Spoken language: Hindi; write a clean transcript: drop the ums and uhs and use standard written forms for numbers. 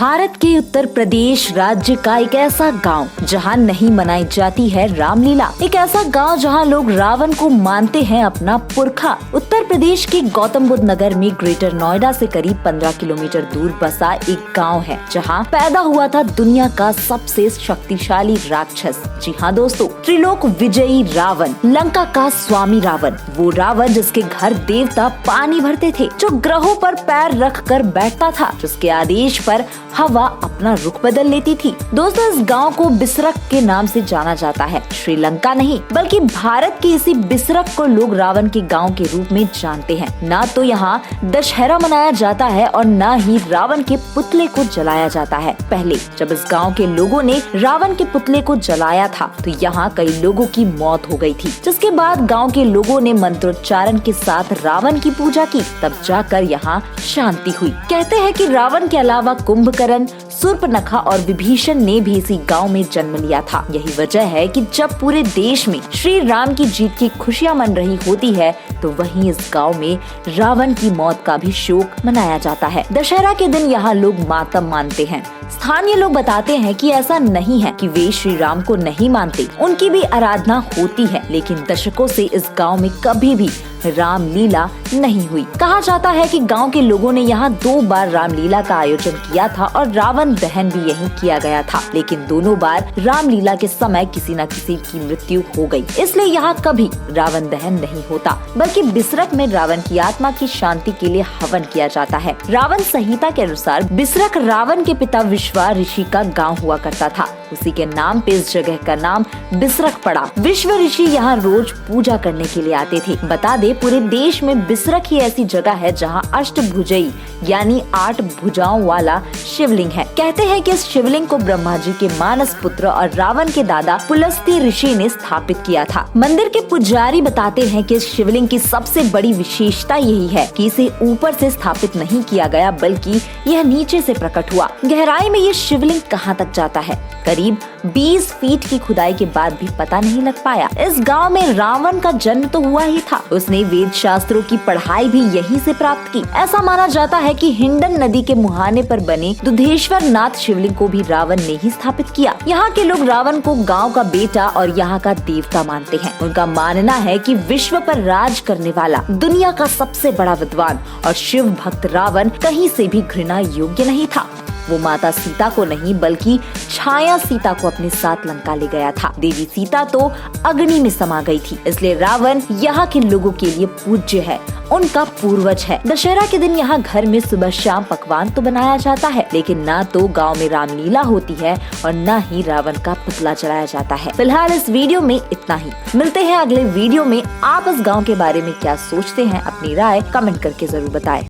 भारत के उत्तर प्रदेश राज्य का एक ऐसा गांव जहां नहीं मनाई जाती है रामलीला। एक ऐसा गांव जहां लोग रावण को मानते हैं अपना पुरखा। उत्तर प्रदेश के गौतम बुद्ध नगर में ग्रेटर नोएडा से करीब 15 किलोमीटर दूर बसा एक गांव है जहां पैदा हुआ था दुनिया का सबसे शक्तिशाली राक्षस। जी हाँ दोस्तों, त्रिलोक विजयी रावण, लंका का स्वामी रावण, वो रावण जिसके घर देवता पानी भरते थे, जो ग्रहों पर पैर रख कर बैठता था, जिसके आदेश पर हवा अपना रुख बदल लेती थी। दोस्तों, इस गांव को बिसरक के नाम से जाना जाता है। श्रीलंका नहीं बल्कि भारत के इसी बिसरक को लोग रावण के गांव के रूप में जानते हैं। ना तो यहाँ दशहरा मनाया जाता है और न ही रावण के पुतले को जलाया जाता है। पहले जब इस गांव के लोगों ने रावण के पुतले को जलाया था तो यहाँ कई लोगों की मौत हो गई थी, जिसके बाद गांव के लोगों ने मंत्रोच्चारण के साथ रावण की पूजा की। तब जाकर यहाँ शांति हुई। कहते हैं कि रावण के अलावा कुंभकर्ण, शूर्पणखा और विभीषण ने भी इसी गांव में जन्म लिया था। यही वजह है कि जब पूरे देश में श्री राम की जीत की खुशियां मन रही होती है तो वहीं इस गांव में रावण की मौत का भी शोक मनाया जाता है। दशहरा के दिन यहाँ लोग मातम मानते हैं। स्थानीय लोग बताते हैं कि ऐसा नहीं है कि वे श्री राम को नहीं मानते, उनकी भी आराधना होती है, लेकिन दशकों से इस गांव में कभी भी रामलीला नहीं हुई। कहा जाता है कि गांव के लोगों ने यहाँ 2 बार रामलीला का आयोजन किया था और रावण दहन भी यहीं किया गया था, लेकिन दोनों बार रामलीला के समय किसी न किसी की मृत्यु हो गई। इसलिए यहाँ कभी रावण दहन नहीं होता, बल्कि बिसरक में रावण की आत्मा की शांति के लिए हवन किया जाता है। रावण संहिता के अनुसार बिसरक रावण के पिता विश्वा ऋषि का गाँव हुआ करता था। उसी के नाम पे इस जगह का नाम बिसरक पड़ा। विश्व ऋषि यहाँ रोज पूजा करने के लिए आते थे। बता दे, पूरे देश में बिसरक ही ऐसी जगह है जहाँ अष्टभुजई यानी 8 भुजाओं वाला शिवलिंग है। कहते हैं कि इस शिवलिंग को ब्रह्मा जी के मानस पुत्र और रावण के दादा पुलस्त्य ऋषि ने स्थापित किया था। मंदिर के पुजारी बताते हैं कि इस शिवलिंग की सबसे बड़ी विशेषता यही है कि इसे ऊपर से स्थापित नहीं किया गया, बल्कि यह नीचे से प्रकट हुआ। गहराई में ये शिवलिंग कहाँ तक जाता है, करीब 20 फीट की खुदाई के बाद भी पता नहीं लग पाया। इस गांव में रावण का जन्म तो हुआ ही था, उसने वेद शास्त्रों की पढ़ाई भी यहीं से प्राप्त की। ऐसा माना जाता है कि हिंडन नदी के मुहाने पर बने दुधेश्वर नाथ शिवलिंग को भी रावण ने ही स्थापित किया। यहाँ के लोग रावण को गांव का बेटा और यहाँ का देवता मानते हैं। उनका मानना है कि विश्व पर राज करने वाला, दुनिया का सबसे बड़ा विद्वान और शिव भक्त रावण कहीं से भी घृणा योग्य नहीं था। वो माता सीता को नहीं बल्कि छाया सीता को अपने साथ लंका ले गया था। देवी सीता तो अग्नि में समा गई थी, इसलिए रावण यहाँ के लोगों के लिए पूज्य है, उनका पूर्वज है। दशहरा के दिन यहाँ घर में सुबह शाम पकवान तो बनाया जाता है, लेकिन ना तो गांव में रामलीला होती है और न ही रावण का पुतला जलाया जाता है। फिलहाल इस वीडियो में इतना ही। मिलते हैं अगले वीडियो में। आप इस गाँव के बारे में क्या सोचते हैं, अपनी राय कमेंट करके जरूर बताएं।